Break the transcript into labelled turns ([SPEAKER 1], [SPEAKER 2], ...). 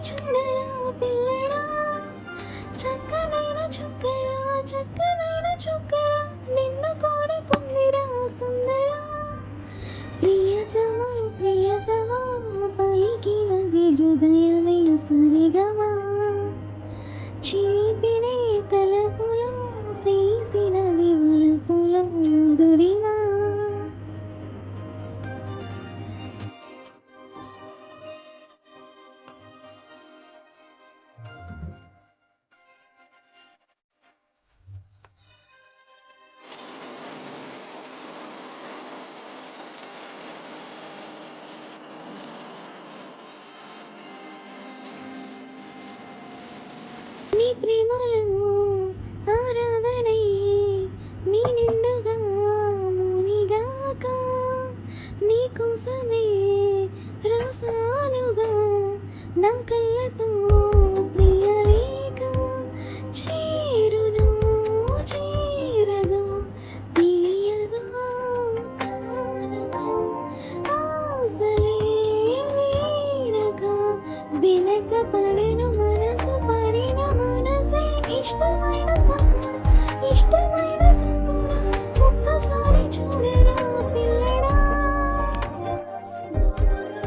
[SPEAKER 1] చూడరా పిల్లడా చక్కనైన చుక్కరా చక్కనైన చుక్కరా నిన్ను కోరుకుందిరా సుందరా ప్రియతమా ప్రియతమా పలికినది హృదయమే సరిగమా చీపినే తలపులో తీసినది వలపులో దురిమా నీ ప్రేమలో ఆరాధనై నీ నిండుగా మునిగాక నీ కోసమే రాసానుగా నా కళ్ళతో ప్రియలేఖ చేరును చేరదు తెలియదు కానుగా ఆశలే వీడగా వెనక పడెను మనసు పడిన మనసే ఇష్టం